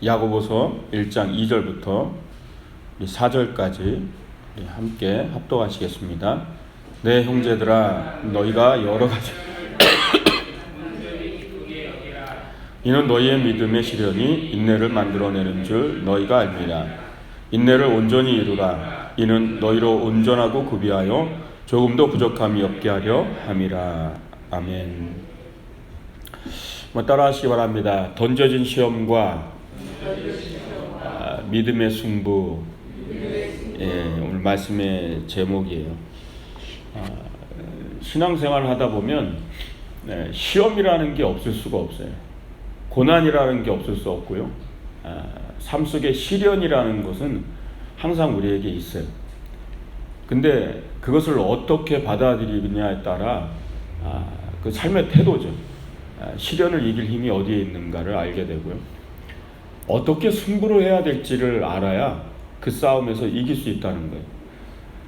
야고보서 1장 2절부터 4절까지 함께 합독하시겠습니다. 내 형제들아, 너희가 여러 가지 이는 너희의 믿음의 시련이 인내를 만들어내는 줄 너희가 알미라. 인내를 온전히 이루라. 이는 너희로 온전하고 구비하여 조금도 부족함이 없게 하려 함이라. 아멘. 따라하시기 바랍니다. 던져진 시험과 믿음의 승부. 오늘 말씀의 제목이에요. 신앙생활을 하다 보면 시험이라는 게 없을 수가 없어요. 고난이라는 게 없을 수 없고요. 삶 속에 시련이라는 것은 항상 우리에게 있어요. 근데 그것을 어떻게 받아들이느냐에 따라 그 삶의 태도죠. 시련을 이길 힘이 어디에 있는가를 알게 되고요. 어떻게 승부를 해야 될지를 알아야 그 싸움에서 이길 수 있다는 거예요.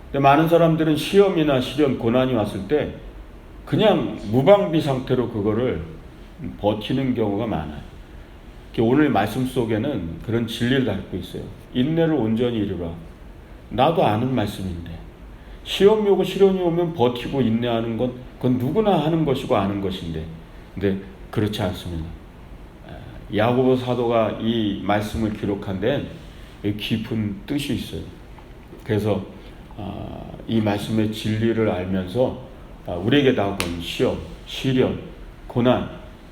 근데 많은 사람들은 시험이나 시련, 고난이 왔을 때 그냥 무방비 상태로 그거를 버티는 경우가 많아요. 오늘 말씀 속에는 그런 진리를 담고 있어요. 인내를 온전히 이루라. 나도 아는 말씀인데 시험이 오고 시련이 오면 버티고 인내하는 건 그건 누구나 하는 것이고 아는 것인데, 근데 그렇지 않습니다. 야고보 사도가 이 말씀을 기록한 데는 깊은 뜻이 있어요. 그래서 이 말씀의 진리를 알면서 우리에게 다가온 시험, 시련, 고난,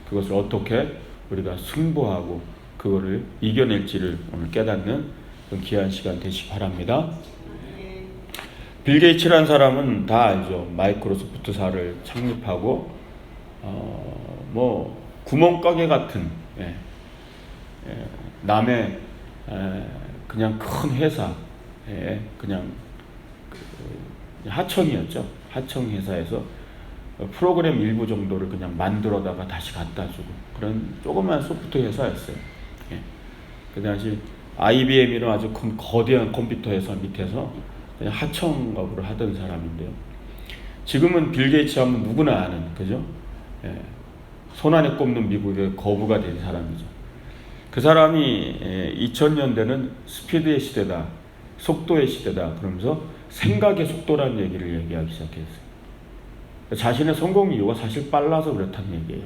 그것을 어떻게 우리가 승부하고 그거를 이겨낼지를 오늘 깨닫는 그런 귀한 시간 되시기 바랍니다. 빌 게이츠라는 사람은 다 알죠. 마이크로소프트사를 창립하고 구멍가게 같은 남의 그냥 큰 회사, 그냥 하청이었죠. 하청 회사에서 프로그램 일부 정도를 그냥 만들어다가 다시 갖다 주고 그런 조그만 소프트 회사였어요. 그 당시 IBM이라는 아주 큰 거대한 컴퓨터 회사 밑에서 그냥 하청업을 하던 사람인데요. 지금은 빌 게이츠 하면 누구나 아는, 그죠? 손안에 꼽는 미국의 거부가 된 사람이죠. 그 사람이 2000년대는 스피드의 시대다, 속도의 시대다 그러면서 생각의 속도라는 얘기를 얘기하기 시작했어요. 자신의 성공 이유가 사실 빨라서 그렇다는 얘기예요.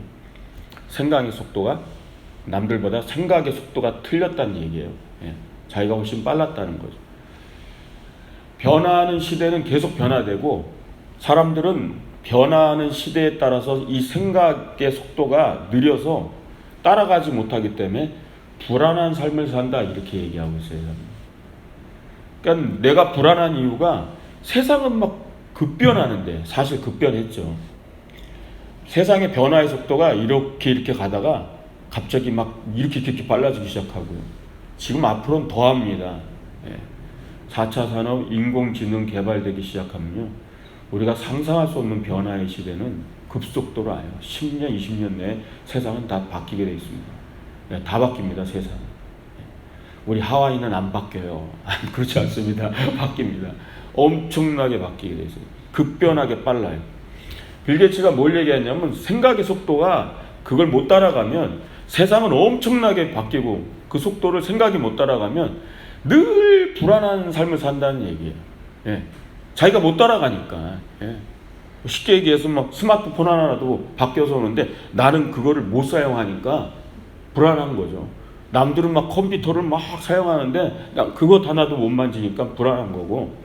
생각의 속도가 남들보다 생각의 속도가 틀렸다는 얘기예요. 자기가 훨씬 빨랐다는 거죠. 변화하는 시대는 계속 변화되고 사람들은 변화하는 시대에 따라서 이 생각의 속도가 느려서 따라가지 못하기 때문에 불안한 삶을 산다, 이렇게 얘기하고 있어요. 그러니까 내가 불안한 이유가 세상은 막 급변하는데, 사실 급변했죠. 세상의 변화의 속도가 이렇게 가다가 갑자기 막 이렇게 빨라지기 시작하고요. 지금 앞으로는 더합니다. 4차 산업 인공지능 개발되기 시작하면요, 우리가 상상할 수 없는 변화의 시대는 급속도로 와요. 10년, 20년 내에 세상은 다 바뀌게 되어 있습니다. 다 바뀝니다, 세상은. 우리 하와이는 안 바뀌어요. 그렇지 않습니다. 바뀝니다. 엄청나게 바뀌게 되어 있어요. 급변하게 빨라요. 빌 게이츠가 뭘 얘기했냐면 생각의 속도가 그걸 못 따라가면 세상은 엄청나게 바뀌고 그 속도를 생각이 못 따라가면 늘 불안한 삶을 산다는 얘기예요. 자기가 못 따라가니까. 쉽게 얘기해서 막 스마트폰 하나라도 바뀌어서 오는데 나는 그거를 못 사용하니까 불안한 거죠. 남들은 막 컴퓨터를 막 사용하는데 그것 하나도 못 만지니까 불안한 거고,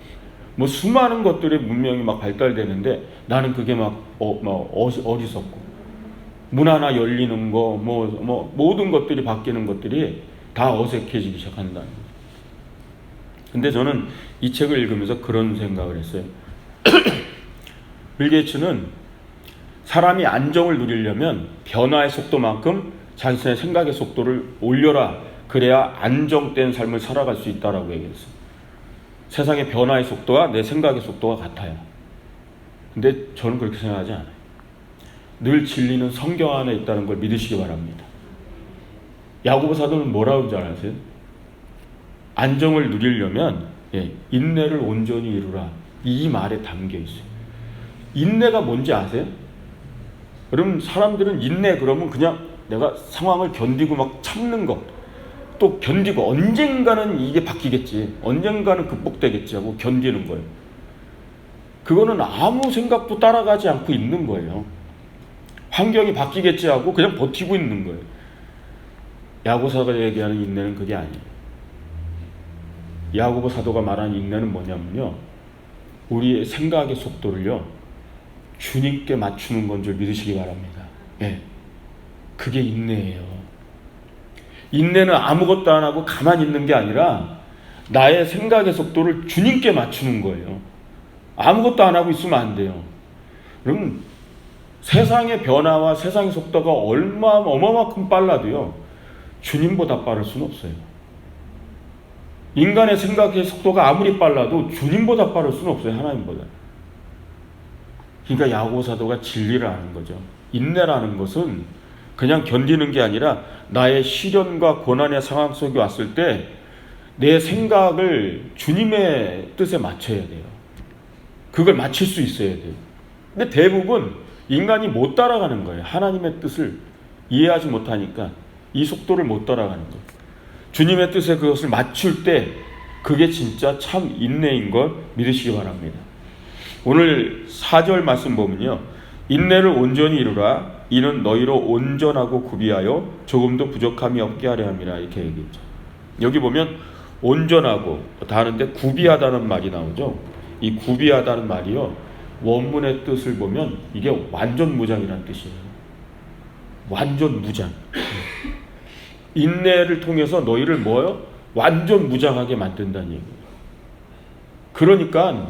수많은 것들이 문명이 막 발달되는데 나는 그게 막 어리석고, 문 하나 열리는 거, 모든 것들이 바뀌는 것들이 다 어색해지기 시작한다는 거예요. 근데 저는 이 책을 읽으면서 그런 생각을 했어요. 빌 게이츠는 사람이 안정을 누리려면 변화의 속도만큼 자신의 생각의 속도를 올려라. 그래야 안정된 삶을 살아갈 수 있다라고 얘기했어요. 세상의 변화의 속도와 내 생각의 속도가 같아요. 근데 저는 그렇게 생각하지 않아요. 늘 진리는 성경 안에 있다는 걸 믿으시기 바랍니다. 야고보 사도는 뭐라고 하는 줄 아세요? 안정을 누리려면 인내를 온전히 이루라. 이 말에 담겨 있어요. 인내가 뭔지 아세요? 여러분, 사람들은 인내 그러면 그냥 내가 상황을 견디고 막 참는 것, 또 견디고 언젠가는 이게 바뀌겠지, 언젠가는 극복되겠지 하고 견디는 거예요. 그거는 아무 생각도 따라가지 않고 있는 거예요. 환경이 바뀌겠지 하고 그냥 버티고 있는 거예요. 야고보 사도가 얘기하는 인내는 그게 아니에요. 야고보 사도가 말하는 인내는 뭐냐면요, 우리의 생각의 속도를요 주님께 맞추는 건 줄 믿으시기 바랍니다. 예, 그게 인내예요. 인내는 아무것도 안 하고 가만히 있는 게 아니라 나의 생각의 속도를 주님께 맞추는 거예요. 아무것도 안 하고 있으면 안 돼요. 그럼 세상의 변화와 세상의 속도가 얼마만큼 빨라도요 주님보다 빠를 수는 없어요. 인간의 생각의 속도가 아무리 빨라도 주님보다 빠를 수는 없어요. 하나님보다. 그러니까 야고보 사도가 진리를 아는 거죠. 인내라는 것은 그냥 견디는 게 아니라 나의 시련과 고난의 상황 속에 왔을 때 내 생각을 주님의 뜻에 맞춰야 돼요. 그걸 맞출 수 있어야 돼요. 근데 대부분 인간이 못 따라가는 거예요. 하나님의 뜻을 이해하지 못하니까 이 속도를 못 따라가는 거예요. 주님의 뜻에 그것을 맞출 때 그게 진짜 참 인내인 걸 믿으시기 바랍니다. 오늘 4절 말씀 보면요, 인내를 온전히 이루라. 이는 너희로 온전하고 구비하여 조금도 부족함이 없게 하려 함이라. 이렇게 얘기했죠. 여기 보면 온전하고 다른데 구비하다는 말이 나오죠. 이 구비하다는 말이요, 원문의 뜻을 보면 이게 완전 무장이라는 뜻이에요. 완전 무장. 인내를 통해서 너희를 뭐요? 완전 무장하게 만든다는 얘기예요. 그러니까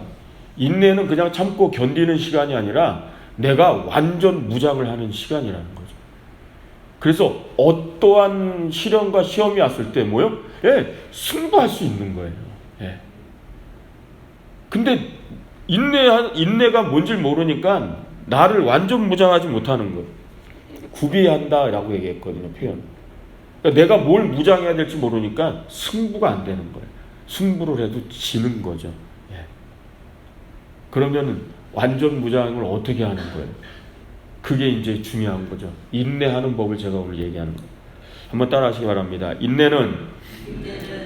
인내는 그냥 참고 견디는 시간이 아니라 내가 완전 무장을 하는 시간이라는 거죠. 그래서 어떠한 시련과 시험이 왔을 때 뭐요? 예, 승부할 수 있는 거예요. 예. 근데 인내가 뭔지 모르니까 나를 완전 무장하지 못하는 거예요. 구비한다라고 얘기했거든요, 표현. 그러니까 내가 뭘 무장해야 될지 모르니까 승부가 안 되는 거예요. 승부를 해도 지는 거죠. 예. 그러면 완전 무장을 어떻게 하는 거예요? 그게 이제 중요한 거죠. 인내하는 법을 제가 오늘 얘기하는 거예요. 한번 따라 하시기 바랍니다. 인내는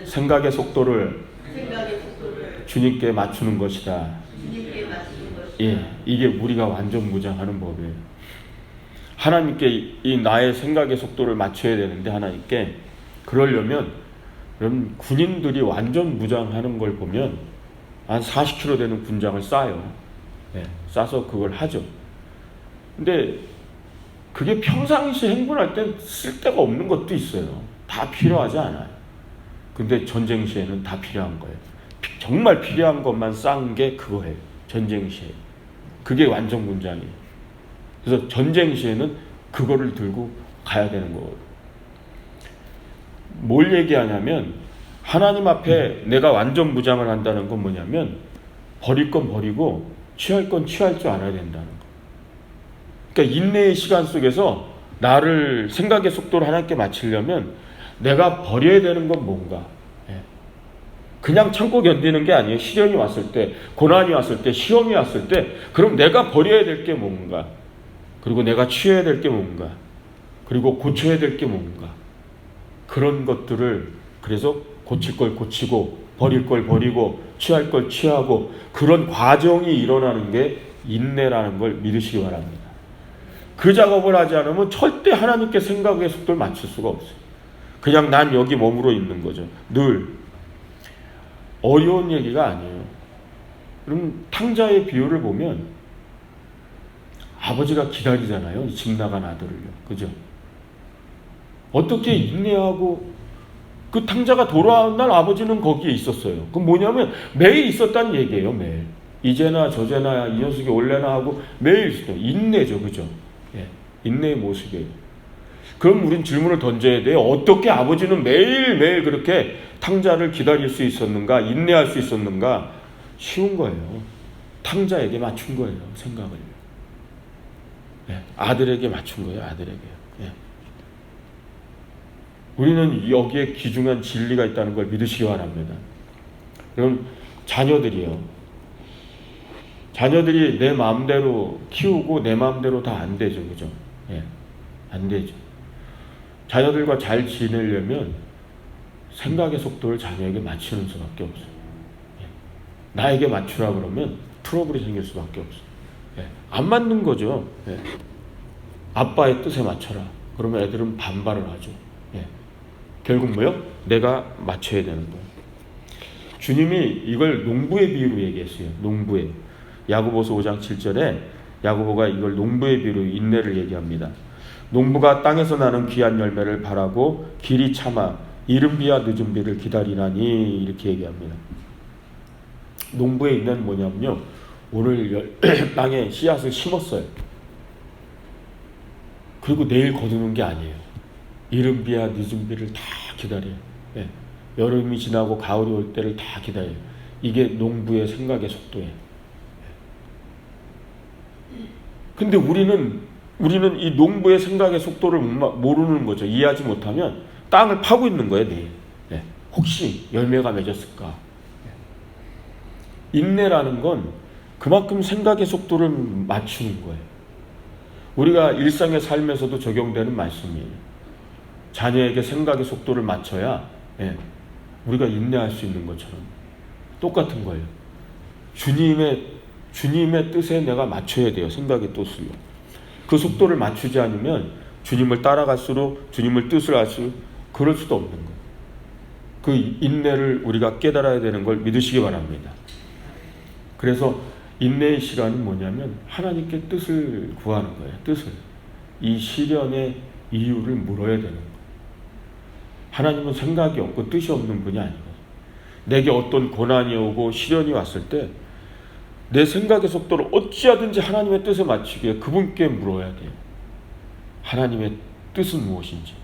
생각의 속도를 주님께 맞추는 것이다. 예, 이게 우리가 완전 무장하는 법이에요. 하나님께 이 나의 생각의 속도를 맞춰야 되는데, 하나님께 그러려면, 그럼 군인들이 완전 무장하는 걸 보면 한 40kg 되는 군장을 싸요. 예, 싸서 그걸 하죠. 근데 그게 평상시 행군할 때 쓸데가 없는 것도 있어요. 다 필요하지 않아요. 근데 전쟁 시에는 다 필요한 거예요. 정말 필요한 것만 쌓은 게 그거예요. 전쟁 시에. 그게 완전 군장이에요. 그래서 전쟁 시에는 그거를 들고 가야 되는 거거든요. 뭘 얘기하냐면, 하나님 앞에 내가 완전 무장을 한다는 건 뭐냐면, 버릴 건 버리고 취할 건 취할 줄 알아야 된다는 거. 그러니까 인내의 시간 속에서 나를 생각의 속도를 하나님께 맞추려면 내가 버려야 되는 건 뭔가. 그냥 참고 견디는 게 아니에요. 시련이 왔을 때, 고난이 왔을 때, 시험이 왔을 때, 그럼 내가 버려야 될 게 뭔가, 그리고 내가 취해야 될 게 뭔가, 그리고 고쳐야 될 게 뭔가, 그런 것들을, 그래서 고칠 걸 고치고 버릴 걸 버리고 취할 걸 취하고, 그런 과정이 일어나는 게 인내라는 걸 믿으시기 바랍니다. 그 작업을 하지 않으면 절대 하나님께 생각의 속도를 맞출 수가 없어요. 그냥 난 여기 머물러 있는 거죠. 늘. 어려운 얘기가 아니에요. 그럼 탕자의 비유를 보면 아버지가 기다리잖아요. 집 나간 아들을요. 그죠? 어떻게 인내하고, 그 탕자가 돌아온 날 아버지는 거기에 있었어요. 그럼 뭐냐면 매일 있었다는 얘기예요. 매일. 이제나 저제나 이 녀석이 올래나 하고 매일 있어요. 인내죠. 그죠? 예. 인내의 모습이에요. 그럼 우린 질문을 던져야 돼요. 어떻게 아버지는 매일매일 그렇게 탕자를 기다릴 수 있었는가? 인내할 수 있었는가? 쉬운 거예요. 탕자에게 맞춘 거예요. 생각을. 예. 아들에게 맞춘 거예요. 아들에게요. 예. 우리는 여기에 귀중한 진리가 있다는 걸 믿으시기 바랍니다. 그럼 자녀들이요. 자녀들이 내 마음대로 키우고 내 마음대로 다 안 되죠. 그죠? 예. 안 되죠. 자녀들과 잘 지내려면 생각의 속도를 자녀에게 맞추는 수밖에 없어요. 예. 나에게 맞추라 그러면 트러블이 생길 수밖에 없어요. 예. 안 맞는 거죠. 예. 아빠의 뜻에 맞춰라. 그러면 애들은 반발을 하죠. 예. 결국 뭐요? 내가 맞춰야 되는 거예요. 주님이 이걸 농부의 비유로 얘기했어요. 농부의. 야고보서 5장 7절에 야고보가 이걸 농부의 비유로 인내를 얘기합니다. 농부가 땅에서 나는 귀한 열매를 바라고 길이 참아 이른 비와 늦은 비를 기다리나니 이렇게 얘기합니다. 농부의 인내는 뭐냐면요. 오늘 땅에 씨앗을 심었어요. 그리고 내일 거두는 게 아니에요. 이른 비와 늦은 비를 다 기다려요. 예. 여름이 지나고 가을이 올 때를 다 기다려요. 이게 농부의 생각의 속도예요. 근데 우리는 이 농부의 생각의 속도를 모르는 거죠. 이해하지 못하면 땅을 파고 있는 거예요, 내일. 네. 혹시 열매가 맺었을까? 인내라는 건 그만큼 생각의 속도를 맞추는 거예요. 우리가 일상의 삶에서도 적용되는 말씀이에요. 자녀에게 생각의 속도를 맞춰야 우리가 인내할 수 있는 것처럼 똑같은 거예요. 주님의 뜻에 내가 맞춰야 돼요. 생각의 뜻을요. 그 속도를 맞추지 않으면 주님을 따라갈수록 주님을 뜻을 알수록 그럴 수도 없는 거예요. 그 인내를 우리가 깨달아야 되는 걸 믿으시기 바랍니다. 그래서 인내의 시간은 뭐냐면 하나님께 뜻을 구하는 거예요. 뜻을. 이 시련의 이유를 물어야 되는 거예요. 하나님은 생각이 없고 뜻이 없는 분이 아니거든요. 내게 어떤 고난이 오고 시련이 왔을 때 내 생각의 속도를 어찌하든지 하나님의 뜻에 맞추기 위해 그분께 물어야 돼요. 하나님의 뜻은 무엇인지,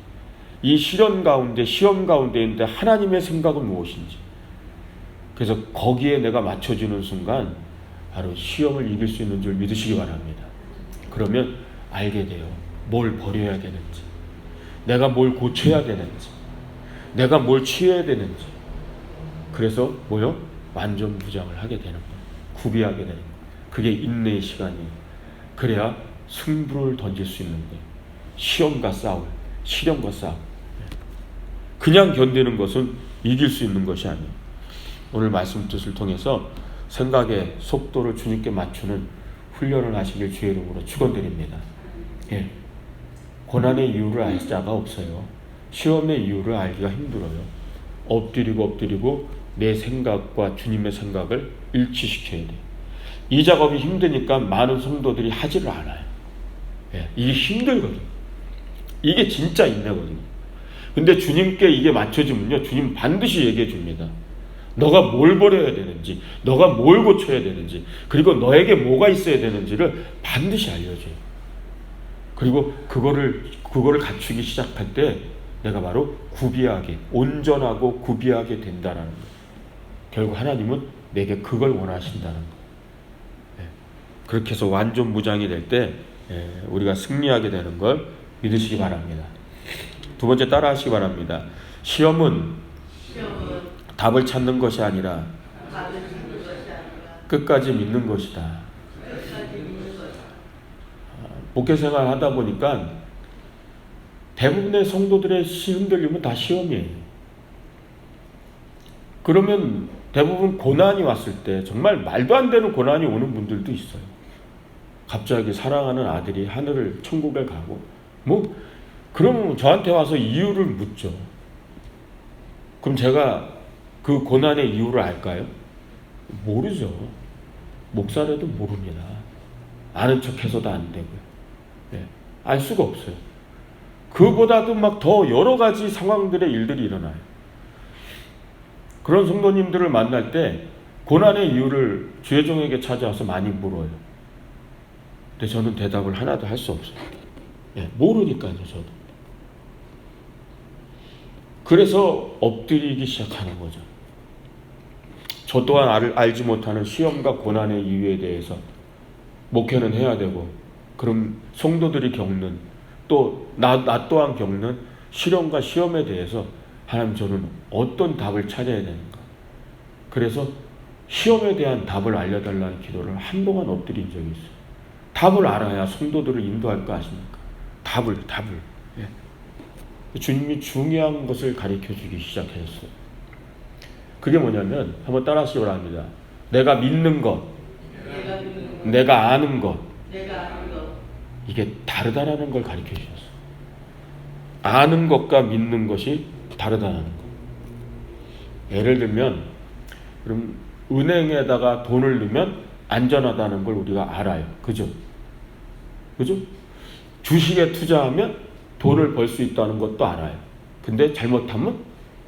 이 시련 가운데 시험 가운데 있는데 하나님의 생각은 무엇인지, 그래서 거기에 내가 맞춰주는 순간 바로 시험을 이길 수 있는 줄 믿으시기 바랍니다. 그러면 알게 돼요. 뭘 버려야 되는지, 내가 뭘 고쳐야 되는지, 내가 뭘 취해야 되는지. 그래서 뭐요? 완전 무장을 하게 되는 거예요. 구비하게 되는 거예요. 그게 인내의 시간이에요. 그래야 승부를 던질 수 있는 거예요. 시험과 싸울, 시련과 싸울. 그냥 견디는 것은 이길 수 있는 것이 아니에요. 오늘 말씀 뜻을 통해서 생각의 속도를 주님께 맞추는 훈련을 하시길 주의 이름으로 축원드립니다. 예. 고난의 이유를 알 자가 없어요. 시험의 이유를 알기가 힘들어요. 엎드리고 내 생각과 주님의 생각을 일치시켜야 돼요. 이 작업이 힘드니까 많은 성도들이 하지를 않아요. 예. 이게 힘들거든요. 이게 진짜 인내거든요. 근데 주님께 이게 맞춰지면요, 주님 반드시 얘기해 줍니다. 너가 뭘 버려야 되는지, 너가 뭘 고쳐야 되는지, 그리고 너에게 뭐가 있어야 되는지를 반드시 알려줘요. 그리고 그거를 갖추기 시작할 때 내가 바로 구비하게, 온전하고 구비하게 된다는 거예요. 결국 하나님은 내게 그걸 원하신다는 거예요. 그렇게 해서 완전 무장이 될 때 우리가 승리하게 되는 걸 믿으시기 바랍니다. 두 번째 따라 하시기 바랍니다. 시험은 답을 찾는 것이 아니라 끝까지 믿는 것이다. 목회생활 하다 보니까 대부분의 성도들의 흔들림은 다 시험이에요. 그러면 대부분 고난이 왔을 때 정말 말도 안 되는 고난이 오는 분들도 있어요. 갑자기 사랑하는 아들이 하늘을 천국에 가고 그러면 저한테 와서 이유를 묻죠. 그럼 제가 그 고난의 이유를 알까요? 모르죠. 목사라도 모릅니다. 아는 척해서도 안 되고요. 알 수가 없어요. 그보다도 막 더 여러 가지 상황들의 일들이 일어나요. 그런 성도님들을 만날 때 고난의 이유를 주의 종에게 찾아와서 많이 물어요. 근데 저는 대답을 하나도 할 수 없어요. 모르니까요, 저도. 그래서 엎드리기 시작하는 거죠. 저 또한 알지 못하는 시험과 고난의 이유에 대해서 목회는 해야 되고, 그럼 성도들이 겪는, 또 나 또한 겪는 시련과 시험에 대해서 하나님, 저는 어떤 답을 찾아야 되는가. 그래서 시험에 대한 답을 알려달라는 기도를 한동안 엎드린 적이 있어요. 답을 알아야 성도들을 인도할 거 아십니까? 답을. 주님이 중요한 것을 가르쳐 주기 시작했어요. 그게 뭐냐면 한번 따라 하시기 바랍니다. 내가 믿는 것, 내가 아는 것, 이게 다르다라는 걸 가르쳐 주셨어요. 아는 것과 믿는 것이 다르다는 것. 예를 들면 그럼 은행에다가 돈을 넣으면 안전하다는 걸 우리가 알아요. 그죠? 그죠? 주식에 투자하면 돈을 벌 수 있다는 것도 알아요. 근데 잘못하면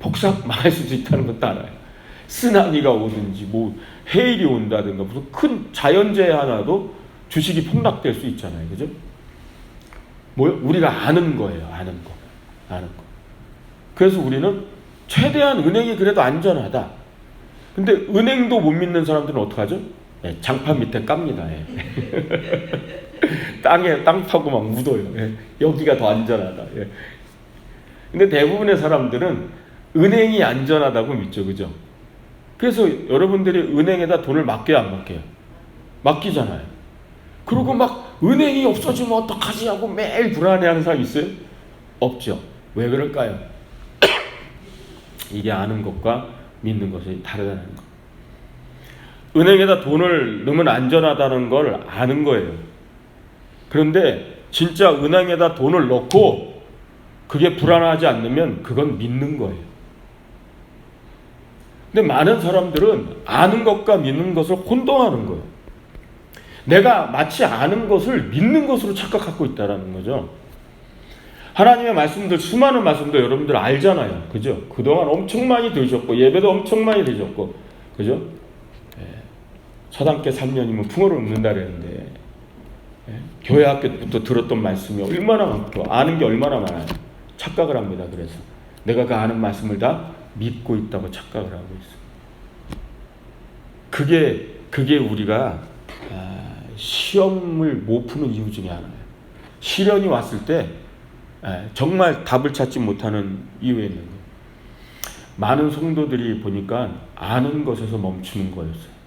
폭삭 망할 수도 있다는 것도 알아요. 쓰나미가 오든지 뭐 해일이 온다든가 무슨 큰 자연재해 하나도 주식이 폭락될 수 있잖아요. 그죠? 뭐요? 우리가 아는 거예요. 아는 거. 그래서 우리는 최대한 은행이 그래도 안전하다. 근데 은행도 못 믿는 사람들은 어떡하죠? 예, 장판 밑에 깝니다. 예. 땅 파고 막 묻어요. 예. 여기가 더 안전하다. 예. 근데 대부분의 사람들은 은행이 안전하다고 믿죠. 그죠? 그래서 여러분들이 은행에다 돈을 맡겨요, 안 맡겨요? 맡기잖아요. 그리고 막 은행이 없어지면 어떡하지 하고 매일 불안해하는 사람 있어요? 없죠. 왜 그럴까요? 이게 아는 것과 믿는 것이 다르다는 것. 은행에다 돈을 넣으면 안전하다는 걸 아는 거예요. 그런데 진짜 은행에다 돈을 넣고 그게 불안하지 않으면 그건 믿는 거예요. 근데 많은 사람들은 아는 것과 믿는 것을 혼동하는 거예요. 내가 마치 아는 것을 믿는 것으로 착각하고 있다는 거죠. 하나님의 말씀들, 수많은 말씀도 여러분들 알잖아요. 그죠? 그동안 엄청 많이 들으셨고 예배도 엄청 많이 들으셨고 그죠? 사단께 3년이면 풍어를 읊는다 그랬는데 교회 학교 때부터 들었던 말씀이 얼마나 많고 아는 게 얼마나 많아요. 착각을 합니다. 그래서 내가 그 아는 말씀을 다 믿고 있다고 착각을 하고 있어요. 그게 우리가 시험을 못 푸는 이유 중에 하나예요. 시련이 왔을 때 정말 답을 찾지 못하는 이유에 있는 거예요. 많은 성도들이 보니까 아는 것에서 멈추는 거였어요.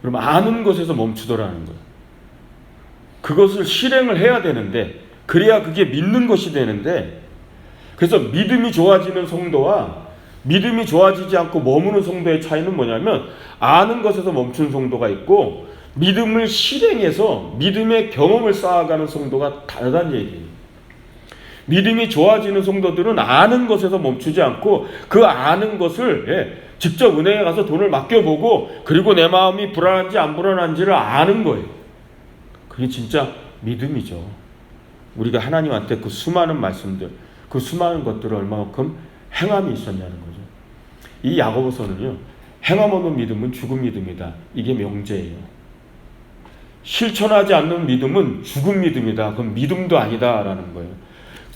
그럼 아는 것에서 멈추더라는 거예요. 그것을 실행을 해야 되는데 그래야 그게 믿는 것이 되는데 그래서 믿음이 좋아지는 성도와 믿음이 좋아지지 않고 머무는 성도의 차이는 뭐냐면 아는 것에서 멈추는 성도가 있고 믿음을 실행해서 믿음의 경험을 쌓아가는 성도가 다르다는 얘기예요. 믿음이 좋아지는 성도들은 아는 것에서 멈추지 않고 그 아는 것을 직접 은행에 가서 돈을 맡겨보고 그리고 내 마음이 불안한지 안 불안한지를 아는 거예요. 그게 진짜 믿음이죠. 우리가 하나님한테 그 수많은 말씀들, 그 수많은 것들을 얼마만큼 행함이 있었냐는 거죠. 이 야고보서는요, 행함 없는 믿음은 죽은 믿음이다. 이게 명제예요. 실천하지 않는 믿음은 죽은 믿음이다. 그건 믿음도 아니다라는 거예요.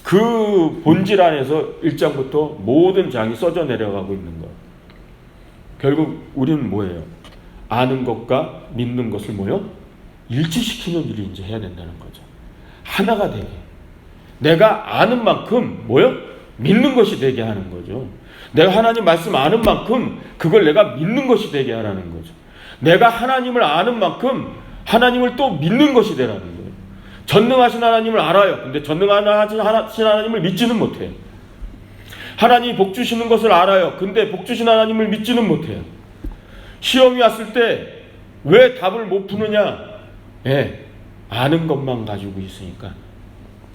그 본질 안에서 1장부터 모든 장이 써져 내려가고 있는 거예요. 결국 우리는 뭐예요? 아는 것과 믿는 것을 뭐요? 일치시키는 일을 이제 해야 된다는 거죠. 하나가 되게. 내가 아는 만큼 뭐요? 믿는 것이 되게 하는 거죠. 내가 하나님 말씀 아는 만큼 그걸 내가 믿는 것이 되게 하라는 거죠. 내가 하나님을 아는 만큼 하나님을 또 믿는 것이 되라는 거예요. 전능하신 하나님을 알아요. 근데 전능하신 하나님을 믿지는 못해요. 하나님이 복 주시는 것을 알아요. 근데 복 주신 하나님을 믿지는 못해요. 시험이 왔을 때 왜 답을 못 푸느냐? 아는 것만 가지고 있으니까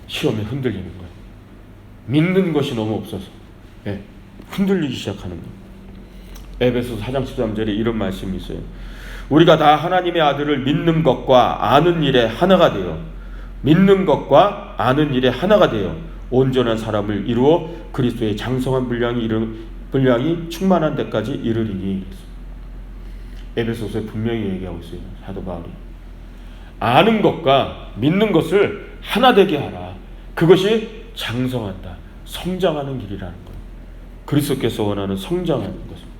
시험에 흔들리는 거예요. 믿는 것이 너무 없어서 흔들리기 시작하는 거예요. 에베소서 4장 13절에 이런 말씀이 있어요. 우리가 다 하나님의 아들을 믿는 것과 아는 일에 하나가 되어 믿는 것과 아는 일에 하나가 되어 온전한 사람을 이루어 그리스도의 장성한 분량이 충만한 데까지 이르리니. 에베소서에 분명히 얘기하고 있어요. 사도 바울이. 아는 것과 믿는 것을 하나 되게 하라. 그것이 장성한다. 성장하는 길이라는 거예요. 그리스도께서 원하는 성장하는 것입니다.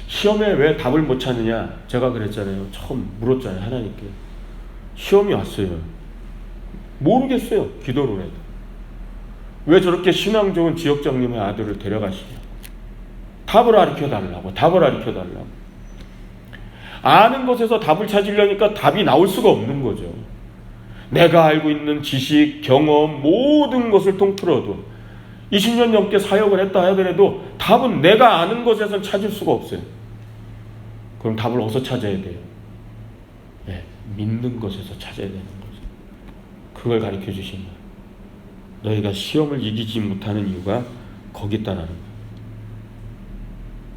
시험에 왜 답을 못 찾느냐? 제가 그랬잖아요. 처음 물었잖아요. 하나님께. 시험이 왔어요. 모르겠어요. 기도를 해도. 왜 저렇게 신앙 좋은 지역장님의 아들을 데려가시냐? 답을 가르쳐달라고. 아는 것에서 답을 찾으려니까 답이 나올 수가 없는 거죠. 내가 알고 있는 지식, 경험, 모든 것을 통틀어도 20년 넘게 사역을 했다 하더라도 답은 내가 아는 것에서 찾을 수가 없어요. 그럼 답을 어디서 찾아야 돼요? 네, 믿는 것에서 찾아야 되는 거죠. 그걸 가르쳐 주신 거예요. 너희가 시험을 이기지 못하는 이유가 거기 있다라는 거예요.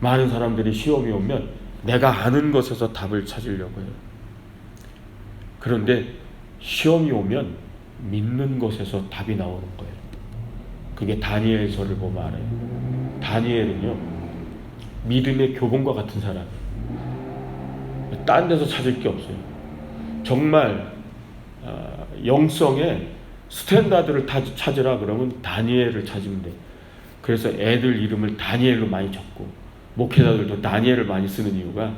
많은 사람들이 시험이 오면 내가 아는 것에서 답을 찾으려고 해요. 그런데 시험이 오면 믿는 것에서 답이 나오는 거예요. 그게 다니엘서를 보면 알아요. 다니엘은요, 믿음의 교본과 같은 사람이에요. 딴 데서 찾을 게 없어요. 정말 영성의 스탠다드를 찾으라 그러면 다니엘을 찾으면 돼요. 그래서 애들 이름을 다니엘로 많이 적고 목회자들도 다니엘을 많이 쓰는 이유가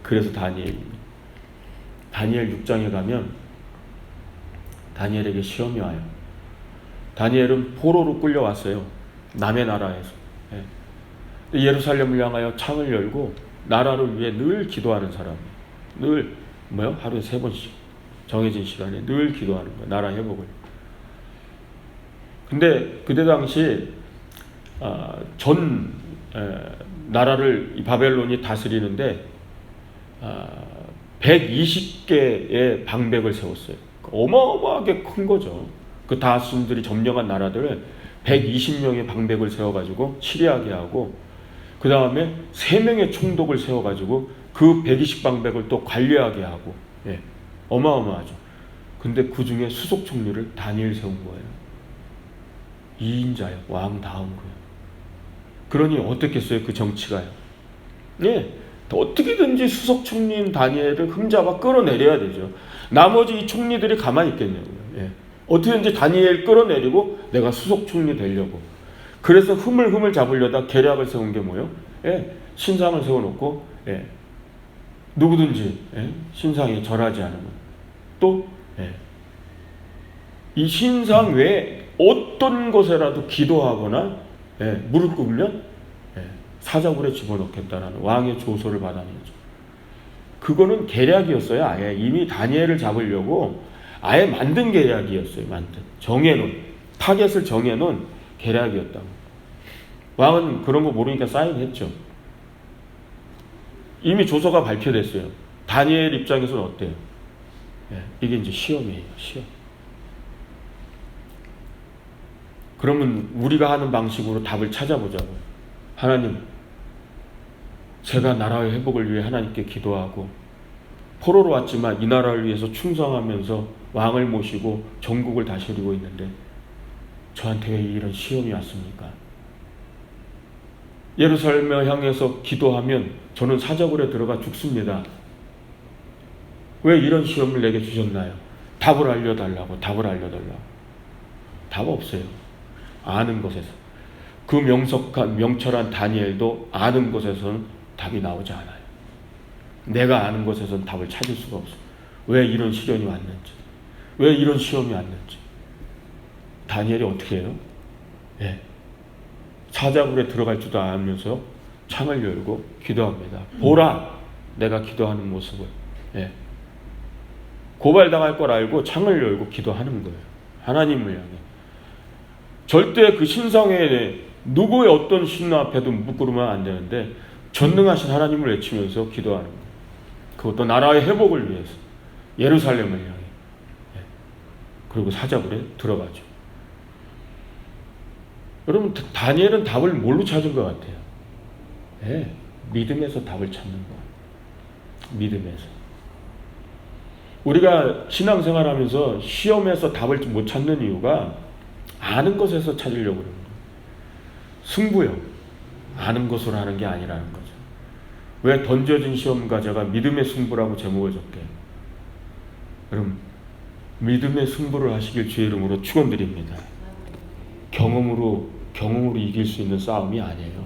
그래서 다니엘입니다. 다니엘 6장에 가면 다니엘에게 시험이 와요. 다니엘은 포로로 끌려왔어요. 남의 나라에서. 예루살렘을 향하여 창을 열고 나라를 위해 늘 기도하는 사람. 늘 하루에 3번씩 정해진 시간에 늘 기도하는 거예요. 나라 회복을. 근데 그때 당시 전 나라를 바벨론이 다스리는데 120개의 방백을 세웠어요. 어마어마하게 큰 거죠. 그 다수들이 점령한 나라들을 120명의 방백을 세워가지고 치리하게 하고, 그 다음에 3명의 총독을 세워가지고 그 120방백을 또 관리하게 하고, 어마어마하죠. 근데 그 중에 수석 총리를 다니엘 세운 거예요. 2인자예요. 왕 다음으로요. 그러니 어떻겠어요? 그 정치가요. 어떻게든지 수석 총리인 다니엘을 흠잡아 끌어내려야 되죠. 나머지 이 총리들이 가만히 있겠냐고요. 어떻게든지 다니엘 끌어내리고 내가 수석 총리 되려고. 그래서 흠을 잡으려다 계략을 세운 게 뭐예요? 신상을 세워놓고 누구든지 신상에 절하지 않으면 또 이 신상 외에 어떤 것에라도 기도하거나 무릎 꿇으면 사자굴에 집어넣겠다라는 왕의 조서를 받아내죠. 그거는 계략이었어요. 아예 이미 다니엘을 잡으려고 아예 만든 계략이었어요. 정해놓은, 타겟을 정해놓은 계략이었다고. 왕은 그런 거 모르니까 사인했죠. 이미 조서가 발표됐어요. 다니엘 입장에서는 어때요? 이게 이제 시험이에요. 시험. 그러면 우리가 하는 방식으로 답을 찾아보자고요. 하나님, 제가 나라의 회복을 위해 하나님께 기도하고 포로로 왔지만 이 나라를 위해서 충성하면서 왕을 모시고 전국을 다스리고 있는데 저한테 왜 이런 시험이 왔습니까? 예루살렘을 향해서 기도하면 저는 사자굴에 들어가 죽습니다. 왜 이런 시험을 내게 주셨나요? 답을 알려달라고. 답 없어요. 아는 것에서. 그 명철한 다니엘도 아는 것에서는 답이 나오지 않아요. 내가 아는 것에서는 답을 찾을 수가 없어요. 왜 이런 시련이 왔는지, 왜 이런 시험이 왔는지. 다니엘이 어떻게 해요? 사자굴에 들어갈 줄도 알면서 창을 열고 기도합니다. 보라, 내가 기도하는 모습을. 고발당할 걸 알고 창을 열고 기도하는 거예요. 하나님을 향해. 절대 그 신상에 누구의 어떤 신 앞에도 무릎 꿇으면 안 되는데 전능하신 하나님을 외치면서 기도하는 거예요. 그것도 나라의 회복을 위해서. 예루살렘을 향해. 그리고 사자굴에 들어가죠. 여러분, 다니엘은 답을 뭘로 찾은 것 같아요? 믿음에서 답을 찾는 거예요. 믿음에서. 우리가 신앙생활하면서 시험에서 답을 못 찾는 이유가 아는 것에서 찾으려고 그러는 거예요. 승부요. 아는 것으로 하는 게 아니라는 거죠. 왜 던져진 시험 과제가 믿음의 승부라고 제목을 적게요? 여러분, 믿음의 승부를 하시길 주의 이름으로 축원드립니다. 경험으로 이길 수 있는 싸움이 아니에요.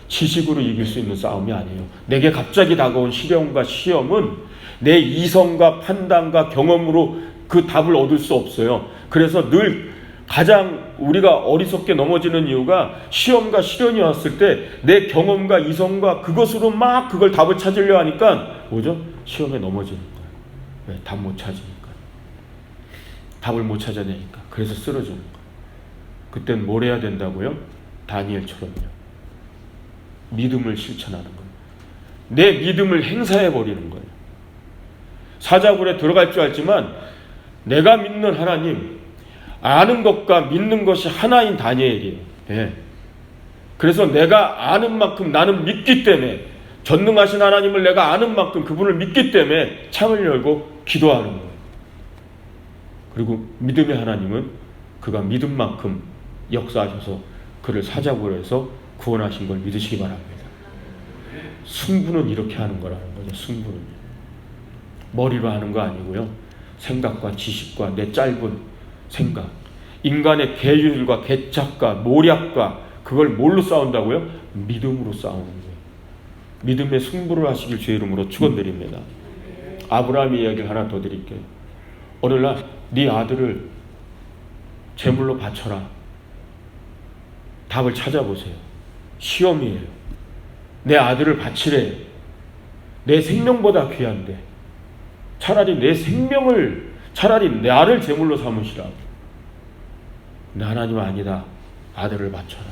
지식으로 이길 수 있는 싸움이 아니에요. 내게 갑자기 다가온 시련과 시험은 내 이성과 판단과 경험으로 그 답을 얻을 수 없어요. 그래서 늘 가장 우리가 어리석게 넘어지는 이유가 시험과 시련이 왔을 때 내 경험과 이성과 그것으로 막 그걸 답을 찾으려 하니까 뭐죠? 시험에 넘어지는 거예요. 왜? 답 못 찾으니까. 답을 못 찾아내니까. 그래서 쓰러지는 거예요. 그땐 뭘 해야 된다고요? 다니엘처럼요. 믿음을 실천하는 거예요. 내 믿음을 행사해 버리는 거예요. 사자굴에 들어갈 줄 알지만 내가 믿는 하나님, 아는 것과 믿는 것이 하나인 다니엘이에요. 예. 그래서 내가 아는 만큼 나는 믿기 때문에, 전능하신 하나님을 내가 아는 만큼 그분을 믿기 때문에 창을 열고 기도하는 거예요. 그리고 믿음의 하나님은 그가 믿은 만큼 역사하셔서 그를 사자굴에서 구원하신 걸 믿으시기 바랍니다. 승부는 이렇게 하는 거라는 거죠. 승부는 머리로 하는 거 아니고요. 생각과 지식과 내 짧은 생각, 인간의 계율과 개착과 모략과 그걸 뭘로 싸운다고요? 믿음으로 싸우는 거예요. 믿음의 승부를 하시길 주의 이름으로 축원드립니다. 아브라함의 이야기를 하나 더 드릴게요. 어느 날 네 아들을 제물로 바쳐라. 답을 찾아보세요. 시험이에요. 내 아들을 바치래요. 내 생명보다 귀한데 차라리 내 생명을, 차라리 나를 제물로 삼으시라. 근데 하나님은 아니다. 아들을 바쳐라.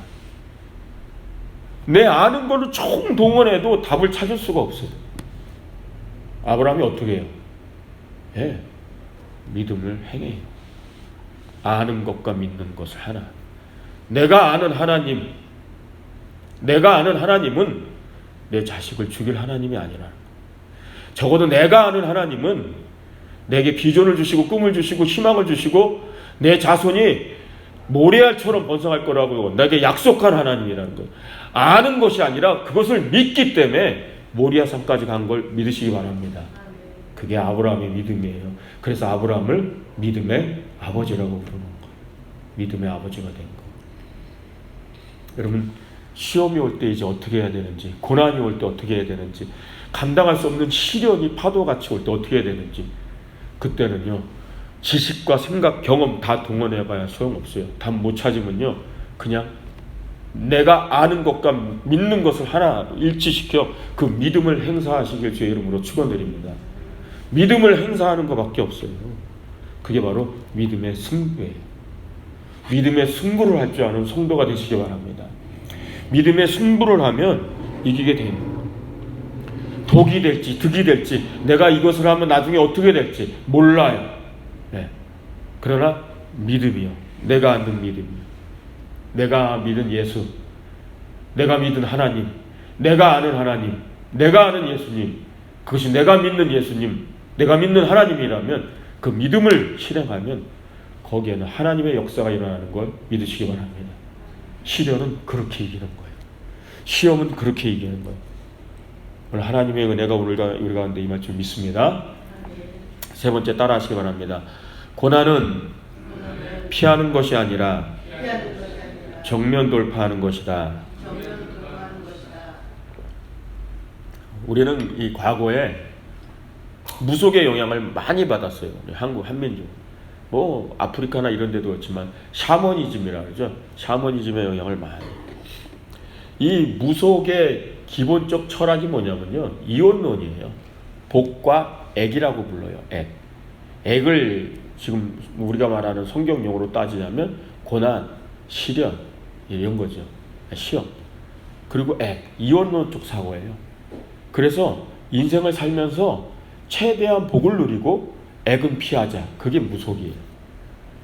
내 아는 걸로 총동원해도 답을 찾을 수가 없어요. 아브라함이 어떻게 해요? 예, 믿음을 행해요. 아는 것과 믿는 것을 하나. 내가 아는 하나님, 내가 아는 하나님은 내 자식을 죽일 하나님이 아니라, 적어도 내가 아는 하나님은 내게 비전을 주시고 꿈을 주시고 희망을 주시고 내 자손이 모래알처럼 번성할 거라고 내게 약속한 하나님이라는 것. 아는 것이 아니라 그것을 믿기 때문에 모리아산까지 간 걸 믿으시기 바랍니다. 그게 아브라함의 믿음이에요. 그래서 아브라함을 믿음의 아버지라고 부르는 거예요. 믿음의 아버지가 된 거. 여러분, 시험이 올 때 이제 어떻게 해야 되는지, 고난이 올 때 어떻게 해야 되는지, 감당할 수 없는 시련이 파도같이 올 때 어떻게 해야 되는지, 그때는요, 지식과 생각, 경험 다 동원해봐야 소용없어요. 답 못 찾으면요, 그냥 내가 아는 것과 믿는 것을 하나 일치시켜 그 믿음을 행사하시길 주의 이름으로 축원드립니다. 믿음을 행사하는 것밖에 없어요. 그게 바로 믿음의 승부예요. 믿음의 승부를 할 줄 아는 성도가 되시기 바랍니다. 믿음의 승부를 하면 이기게 되는 거예요. 독이 될지 득이 될지, 내가 이것을 하면 나중에 어떻게 될지 몰라요. 네. 그러나 믿음이요, 내가 아는 믿음이요, 내가 믿은 예수, 내가 믿은 하나님, 내가 아는 하나님, 내가 아는 예수님, 그것이 내가 믿는 예수님, 내가 믿는 하나님이라면 그 믿음을 실행하면 거기에는 하나님의 역사가 일어나는 걸 믿으시기 바랍니다. 시련은 그렇게 이기는 거예요. 시험은 그렇게 이기는 거예요. 오늘 하나님의 은혜가 우리 가운데 임할 줄 믿습니다. 세 번째, 따라 하시기 바랍니다. 고난은 피하는 것이 아니라 정면 돌파하는 것이다. 우리는 이 과거에 무속의 영향을 많이 받았어요. 한국 한민족, 뭐 아프리카나 이런 데도 그렇지만 샤머니즘이라 그러죠. 샤머니즘의 영향을 많이. 이 무속의 기본적 철학이 뭐냐면요, 이원론이에요. 복과 액이라고 불러요. 액을 지금 우리가 말하는 성경 용어로 따지자면 고난, 시련 이런 거죠. 시험. 그리고 이원론 쪽 사고예요. 그래서 인생을 살면서 최대한 복을 누리고 액은 피하자. 그게 무속이에요.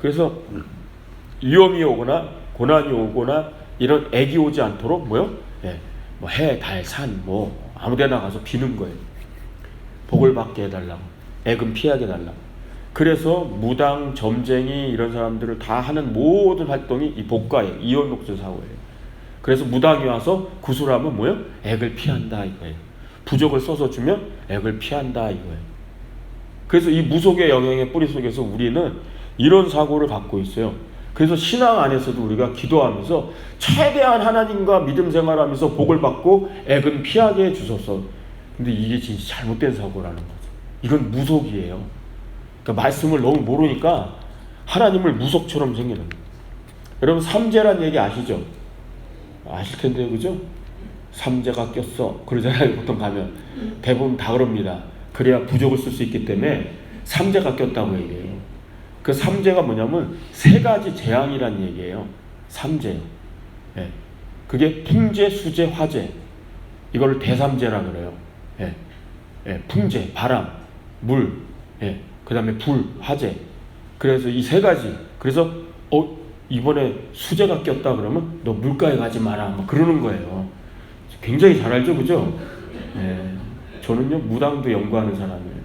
그래서 위험이 오거나 고난이 오거나 이런 액이 오지 않도록 뭐 해, 달, 산 뭐 아무데나 가서 비는 거예요. 복을 받게 해달라고, 액은 피하게 해달라고. 그래서 무당, 점쟁이 이런 사람들을 다 하는 모든 활동이 이 복과 액, 이원록전 사고예요. 그래서 무당이 와서 구술하면 뭐예요? 액을 피한다 이거예요. 부적을 써서 주면 액을 피한다 이거예요. 그래서 이 무속의 영향의 뿌리 속에서 우리는 이런 사고를 갖고 있어요. 그래서 신앙 안에서도 우리가 기도하면서 최대한 하나님과 믿음 생활하면서 복을 받고 액은 피하게 해주소서. 근데 이게 진짜 잘못된 사고라는 거죠. 이건 무속이에요. 그러니까 말씀을 너무 모르니까 하나님을 무속처럼 생기는 거예요. 여러분, 삼재란 얘기 아시죠? 아실 텐데, 그죠? 삼재가 꼈어 그러잖아요. 보통 가면 대부분 다 그럽니다. 그래야 부적을 쓸 수 있기 때문에 삼재가 꼈다고 얘기해요. 그 삼재가 뭐냐면 세 가지 재앙이란 얘기예요. 삼재요. 예. 그게 풍재, 수재, 화재. 이걸 대삼재라 그래요. 예. 예. 풍재, 바람, 물, 예. 그 다음에 불, 화재. 그래서 이 세 가지. 그래서 이번에 수재가 꼈다 그러면 너 물가에 가지 마라. 막 그러는 거예요. 굉장히 잘 알죠, 그죠? 예. 저는요 무당도 연구하는 사람이에요.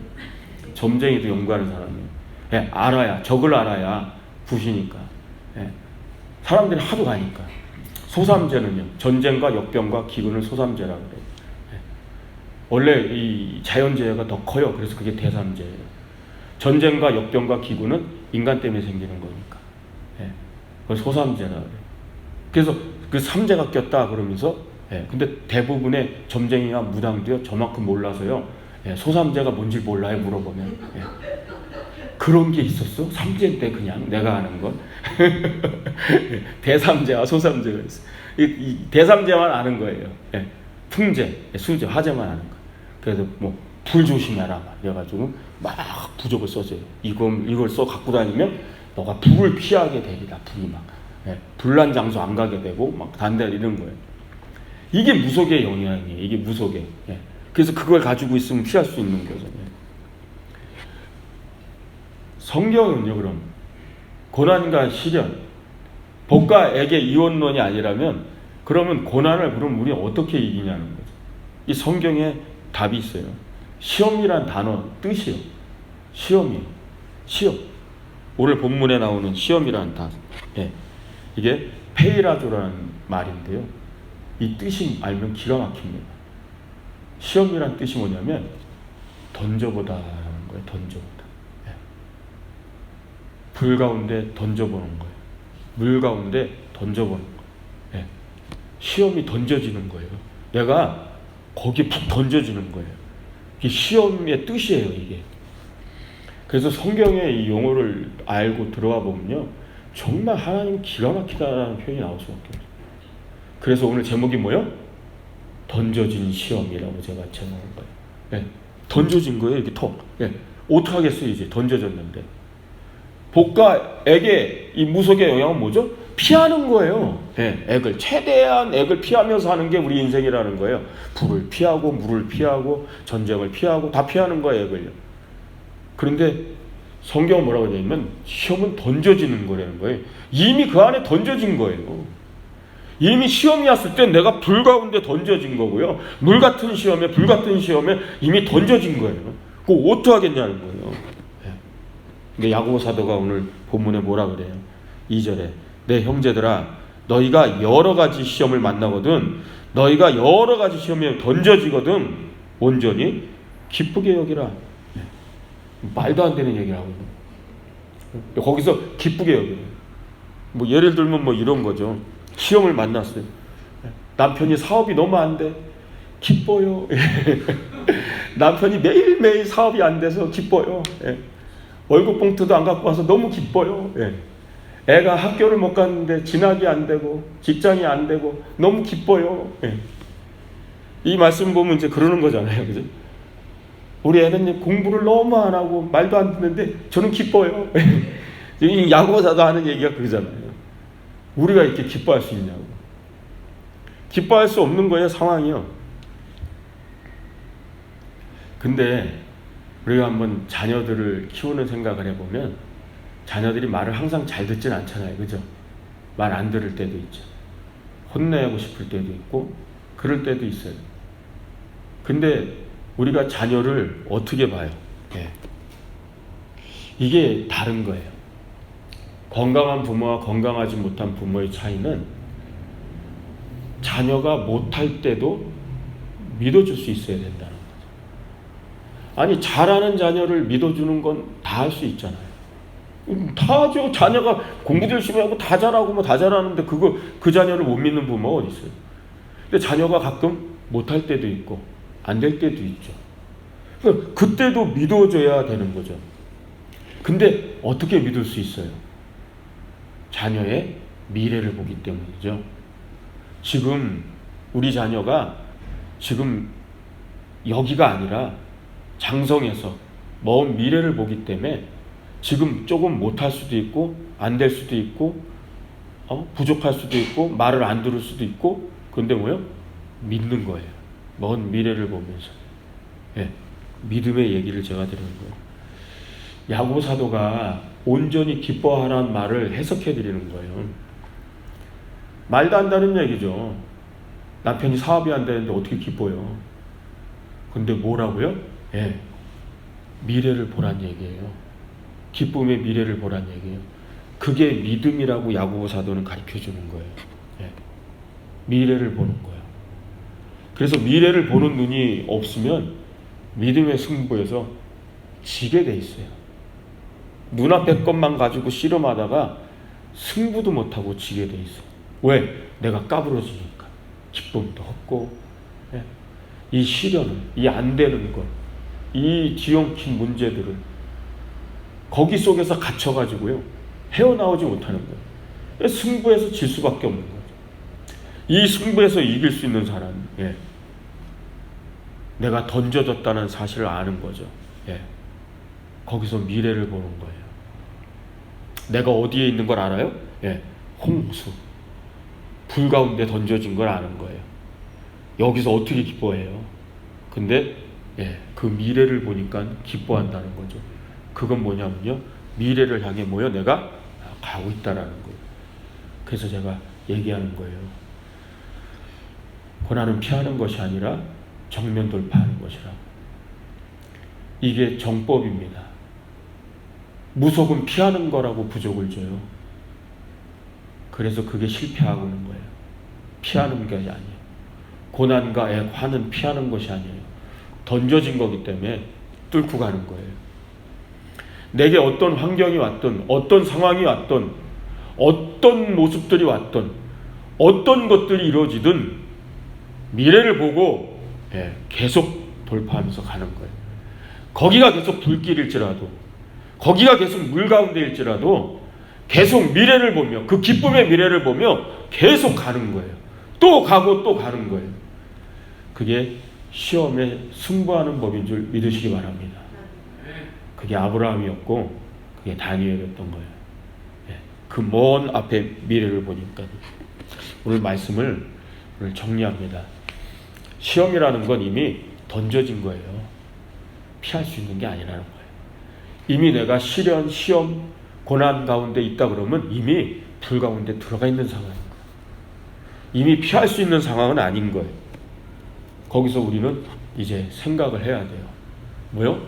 점쟁이도 연구하는 사람이에요. 예. 알아야 적을 알아야 부시니까. 예. 사람들이 하도 가니까. 소삼재는요 전쟁과 역병과 기근을 소삼재라고 그래요. 예. 원래 이 자연재해가 더 커요. 그래서 그게 대삼재예요. 전쟁과 역병과 기근은 인간 때문에 생기는 거니까. 예. 그걸 소삼재라 그래요. 그래서 그 삼재가 꼈다 그러면서 예. 근데 대부분의 점쟁이나 무당도요 저만큼 몰라서요. 예. 소삼재가 뭔지 몰라요 물어보면. 예. 그런 게 있었어? 삼재인데 그냥 내가 아는 건. 대삼재와 소삼재가 있어. 이 대삼재만 아는 거예요. 예. 풍재, 수재, 화재만 아는 거. 그래서 뭐 불 조심해라 그래가지고 막 부적을 써줘요. 이걸 써 갖고 다니면 너가 불을 피하게 되리라. 불이 막 예. 불난 장소 안 가게 되고 막 단대 이런 거예요. 이게 무속의 영향이에요. 이게 무속의. 예. 그래서 그걸 가지고 있으면 피할 수 있는 거죠. 예. 성경은요, 그럼 고난과 시련, 복과 액의 이원론이 아니라면 그러면 고난을 그럼 우리 어떻게 이기냐는 거죠. 이 성경에 답이 있어요. 시험이란 단어 뜻이요. 시험이요. 시험. 오늘 본문에 나오는 시험이라는 단어. 예. 이게 페이라조라는 말인데요. 이 뜻이 알면 기가 막힙니다. 시험이란 뜻이 뭐냐면 던져보다라는 거예요. 던져보다. 예. 불 가운데 던져보는 거예요. 물 가운데 던져보는 거예요. 예. 시험이 던져지는 거예요. 내가 거기에 푹 던져지는 거예요. 이게 시험의 뜻이에요, 이게. 그래서 성경의 이 용어를 알고 들어와 보면요. 정말 하나님 기가 막히다라는 표현이 나올 수밖에 없어요. 그래서 오늘 제목이 뭐예요? 던져진 시험이라고 제가 제목한 거예요. 네. 던져진 거예요, 이렇게 턱. 네. 어떡하겠어요, 이제 던져졌는데. 복과 액의 이 무속의 영향은 뭐죠? 피하는 거예요. 네. 액을 최대한 액을 피하면서 하는 게 우리 인생이라는 거예요. 불을 피하고 물을 피하고 전쟁을 피하고 다 피하는 거예요, 액을요. 그런데 성경은 뭐라고 하냐면 시험은 던져지는 거라는 거예요. 이미 그 안에 던져진 거예요. 이미 시험이 왔을 때 내가 불 가운데 던져진 거고요. 물 같은 시험에 불 같은 시험에 이미 던져진 거예요. 그거 어떡하겠냐는 거예요. 근데 야고보 사도가 오늘 본문에 뭐라 그래요? 2절에 내 형제들아 너희가 여러 가지 시험을 만나거든 너희가 여러 가지 시험에 던져지거든 온전히 기쁘게 여기라. 말도 안 되는 얘기를 하고 있는 거기서 기쁘게 여기라. 뭐 예를 들면 뭐 이런 거죠. 시험을 만났어요. 남편이 사업이 너무 안 돼. 기뻐요. 남편이 매일매일 사업이 안 돼서 기뻐요. 월급 봉투도 안 갖고 와서 너무 기뻐요. 애가 학교를 못 갔는데 진학이 안 되고 직장이 안 되고 너무 기뻐요. 이 말씀 보면 이제 그러는 거잖아요. 그죠? 우리 애는 공부를 너무 안 하고 말도 안 듣는데 저는 기뻐요. 이 야고보사도 하는 얘기가 그러잖아요. 우리가 이렇게 기뻐할 수 있냐고. 기뻐할 수 없는 거예요, 상황이요. 근데 우리가 한번 자녀들을 키우는 생각을 해보면 자녀들이 말을 항상 잘 듣진 않잖아요. 그죠? 말 안 들을 때도 있죠. 혼내고 싶을 때도 있고 그럴 때도 있어요. 근데 우리가 자녀를 어떻게 봐요? 이게 다른 거예요. 건강한 부모와 건강하지 못한 부모의 차이는 자녀가 못할 때도 믿어줄 수 있어야 된다는 거죠. 아니 잘하는 자녀를 믿어주는 건 다 할 수 있잖아요. 다 하죠. 자녀가 공부도 열심히 하고 다 잘하고 뭐 다 잘하는데 그 자녀를 못 믿는 부모가 어디 있어요. 근데 자녀가 가끔 못할 때도 있고 안 될 때도 있죠. 그때도 믿어줘야 되는 거죠. 근데 어떻게 믿을 수 있어요? 자녀의 미래를 보기 때문이죠. 지금 우리 자녀가 지금 여기가 아니라 장성에서 먼 미래를 보기 때문에 지금 조금 못할 수도 있고 안 될 수도 있고 부족할 수도 있고 말을 안 들을 수도 있고, 그런데 뭐요? 믿는 거예요. 먼 미래를 보면서. 예, 믿음의 얘기를 제가 드리는 거예요. 야고보 사도가 온전히 기뻐하라는 말을 해석해 드리는 거예요. 말도 안 되는 얘기죠. 남편이 사업이 안 되는데 어떻게 기뻐요? 근데 뭐라고요? 예, 미래를 보란 얘기예요. 기쁨의 미래를 보란 얘기예요. 그게 믿음이라고 야고보 사도는 가르쳐 주는 거예요. 예, 미래를 보는 거예요. 그래서 미래를 보는 눈이 없으면 믿음의 승부에서 지게 돼 있어요. 눈앞의 것만 가지고 씨름하다가 승부도 못하고 지게 돼 있어요. 왜? 내가 까부러지니까. 기쁨도 없고, 예, 이 시련을, 이 안 되는 것, 이 뒤엉킨 문제들을 거기 속에서 갇혀가지고요, 헤어나오지 못하는 거예요. 승부에서 질 수밖에 없는 거죠. 이 승부에서 이길 수 있는 사람은, 예, 내가 던져졌다는 사실을 아는 거죠. 예, 거기서 미래를 보는 거예요. 내가 어디에 있는 걸 알아요? 예, 홍수, 불 가운데 던져진 걸 아는 거예요. 여기서 어떻게 기뻐해요? 근데 예, 그 미래를 보니까 기뻐한다는 거죠. 그건 뭐냐면요, 미래를 향해 뭐요? 내가 가고 있다라는 거예요. 그래서 제가 얘기하는 거예요. 고난은 피하는 것이 아니라 정면 돌파하는 것이라고. 이게 정법입니다. 무속은 피하는 거라고 부족을 줘요. 그래서 그게 실패하고는 거예요. 피하는 게 아니에요. 고난과 화는 피하는 것이 아니에요. 던져진 거기 때문에 뚫고 가는 거예요. 내게 어떤 환경이 왔든, 어떤 상황이 왔든, 어떤 모습들이 왔든, 어떤 것들이 이루어지든 미래를 보고 계속 돌파하면서 가는 거예요. 거기가 계속 불길일지라도, 거기가 계속 물 가운데일지라도 계속 미래를 보며, 그 기쁨의 미래를 보며 계속 가는 거예요. 또 가고 또 가는 거예요. 그게 시험에 승부하는 법인 줄 믿으시기 바랍니다. 그게 아브라함이었고 그게 다니엘이었던 거예요. 그 먼 앞에 미래를 보니까. 오늘 말씀을 오늘 정리합니다. 시험이라는 건 이미 던져진 거예요. 피할 수 있는 게 아니라는 거예요. 이미 내가 시련, 시험, 고난 가운데 있다 그러면 이미 불 가운데 들어가 있는 상황인 거예요. 이미 피할 수 있는 상황은 아닌 거예요. 거기서 우리는 이제 생각을 해야 돼요. 뭐요?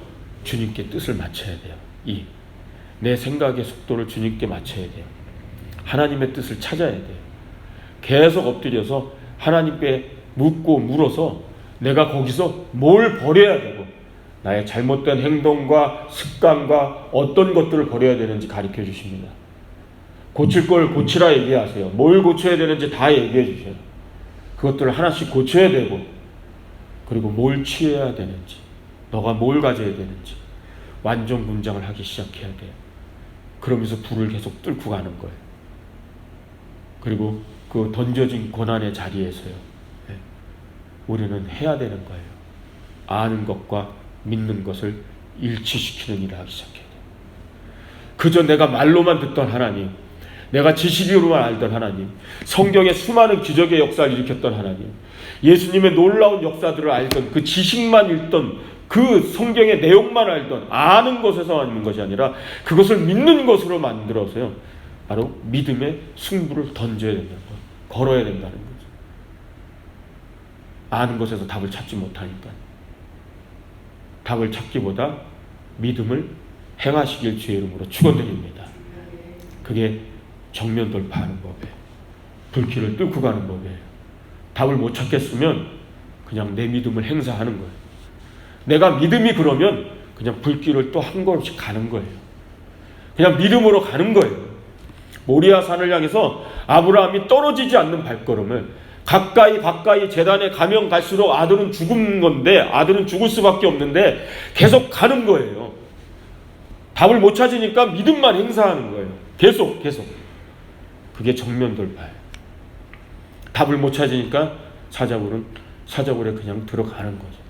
주님께 뜻을 맞춰야 돼요. 내 생각의 속도를 주님께 맞춰야 돼요. 하나님의 뜻을 찾아야 돼요. 계속 엎드려서 하나님께 묻고 물어서 내가 거기서 뭘 버려야 되고, 나의 잘못된 행동과 습관과 어떤 것들을 버려야 되는지 가르쳐 주십니다. 고칠 걸 고치라 얘기하세요. 뭘 고쳐야 되는지 다 얘기해 주세요. 그것들을 하나씩 고쳐야 되고, 그리고 뭘 취해야 되는지, 너가 뭘 가져야 되는지 완전 분장을 하기 시작해야 돼요. 그러면서 불을 계속 뚫고 가는 거예요. 그리고 그 던져진 고난의 자리에서요, 우리는 해야 되는 거예요. 아는 것과 믿는 것을 일치시키는 일을 하기 시작해야 돼요. 그저 내가 말로만 듣던 하나님, 내가 지식으로만 알던 하나님, 성경의 수많은 기적의 역사를 일으켰던 하나님, 예수님의 놀라운 역사들을 알던 그 지식만 읽던 그 성경의 내용만 알던 아는 것에서 있는 것이 아니라 그것을 믿는 것으로 만들어서요, 바로 믿음의 승부를 던져야 된다는 것, 걸어야 된다는 거죠. 아는 것에서 답을 찾지 못하니까 답을 찾기보다 믿음을 행하시길 주의 이름으로 축원드립니다. 그게 정면 돌파하는 법이에요. 불길을 뚫고 가는 법이에요. 답을 못 찾겠으면 그냥 내 믿음을 행사하는 거예요. 내가 믿음이 그러면 그냥 불길을 또 한 걸음씩 가는 거예요. 그냥 믿음으로 가는 거예요. 모리아 산을 향해서 아브라함이 떨어지지 않는 발걸음을 가까이 제단에 가면 갈수록 아들은 죽은 건데, 아들은 죽을 수밖에 없는데 계속 가는 거예요. 답을 못 찾으니까 믿음만 행사하는 거예요. 계속. 그게 정면 돌파예요. 답을 못 찾으니까 사자굴에 그냥 들어가는 거죠.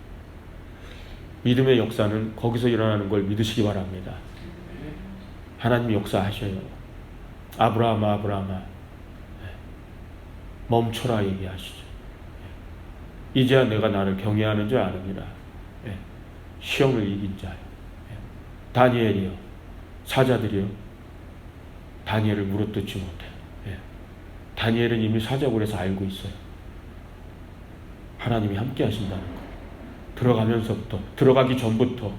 믿음의 역사는 거기서 일어나는 걸 믿으시기 바랍니다. 하나님이 역사하셔요. 아브라함아, 아브라함아, 멈춰라 얘기하시죠. 이제야 내가 나를 경외하는 줄 아느니라. 시험을 이긴 자요. 다니엘이요, 사자들이요, 다니엘을 물어뜯지 못해요. 다니엘은 이미 사자굴에서 알고 있어요. 하나님이 함께 하신다는 거. 들어가면서부터, 들어가기 전부터,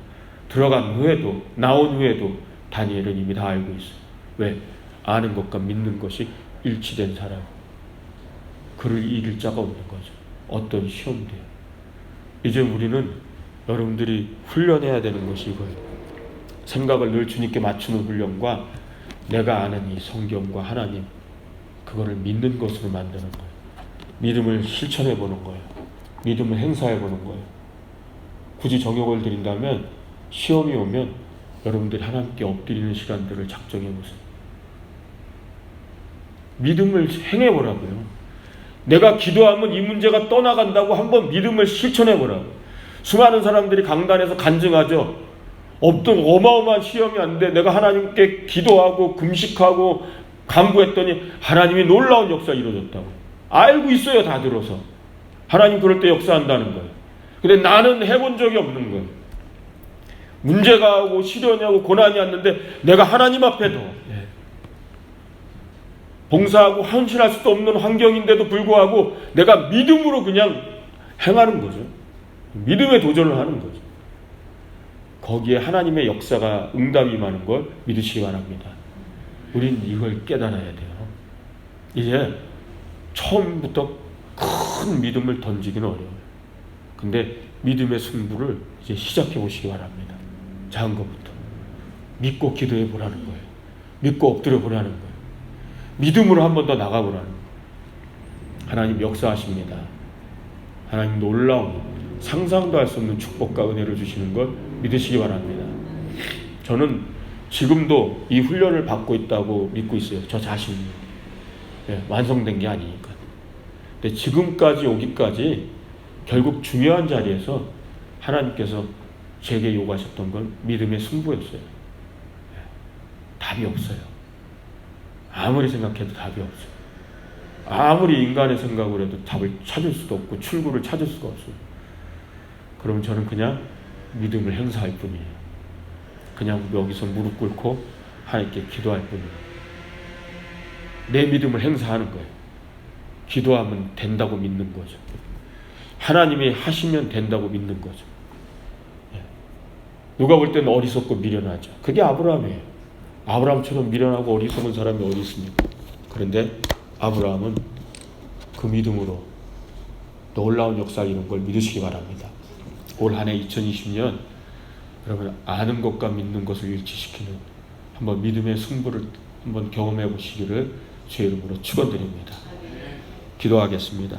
들어간 후에도, 나온 후에도 다니엘은 이미 다 알고 있어요. 왜? 아는 것과 믿는 것이 일치된 사람. 그를 이길 자가 없는 거죠. 어떤 시험도요. 이제 우리는 여러분들이 훈련해야 되는 것이 이거예요. 생각을 늘 주님께 맞추는 훈련과 내가 아는 이 성경과 하나님, 그거를 믿는 것으로 만드는 거예요. 믿음을 실천해 보는 거예요. 믿음을 행사해 보는 거예요. 굳이 정욕을 드린다면 시험이 오면 여러분들이 하나님께 엎드리는 시간들을 작정해 보세요. 믿음을 행해 보라고요. 내가 기도하면 이 문제가 떠나간다고 한번 믿음을 실천해 보라고요. 수많은 사람들이 강단에서 간증하죠. 어마어마한 시험이 왔는데 내가 하나님께 기도하고 금식하고 간구했더니 하나님이 놀라운 역사 이루어졌다고. 알고 있어요. 다 들어서. 하나님 그럴 때 역사한다는 거예요. 근데 나는 해본 적이 없는 거예요. 문제가 오고 시련이 오고 고난이 왔는데 내가 하나님 앞에도 봉사하고 헌신할 수도 없는 환경인데도 불구하고 내가 믿음으로 그냥 행하는 거죠. 믿음에 도전을 하는 거죠. 거기에 하나님의 역사가 응답이 임하는 걸 믿으시기 바랍니다. 우린 이걸 깨달아야 돼요. 이제 처음부터 큰 믿음을 던지기는 어려워요. 근데 믿음의 승부를 이제 시작해 보시기 바랍니다. 작은 것부터. 믿고 기도해 보라는 거예요. 믿고 엎드려 보라는 거예요. 믿음으로 한 번 더 나가보라는 거예요. 하나님 역사하십니다. 하나님 놀라운 상상도 할 수 없는 축복과 은혜를 주시는 걸 믿으시기 바랍니다. 저는 지금도 이 훈련을 받고 있다고 믿고 있어요. 저 자신이. 완성된 게 아니니까. 근데 지금까지 오기까지 결국 중요한 자리에서 하나님께서 제게 요구하셨던 건 믿음의 승부였어요. 답이 없어요. 아무리 생각해도 답이 없어요. 아무리 인간의 생각을 해도 답을 찾을 수도 없고 출구를 찾을 수가 없어요. 그럼 저는 그냥 믿음을 행사할 뿐이에요. 그냥 여기서 무릎 꿇고 하나님께 기도할 뿐이에요. 내 믿음을 행사하는 거예요. 기도하면 된다고 믿는 거죠. 하나님이 하시면 된다고 믿는 거죠. 누가 볼 때는 어리석고 미련하죠. 그게 아브라함이에요. 아브라함처럼 미련하고 어리석은 사람이 어디 있습니까? 그런데 아브라함은 그 믿음으로 놀라운 역사 이런 걸 믿으시기 바랍니다. 올 한 해 2020년 여러분 아는 것과 믿는 것을 일치시키는 한번 믿음의 승부를 한번 경험해 보시기를 주의 이름으로 축원드립니다. 기도하겠습니다.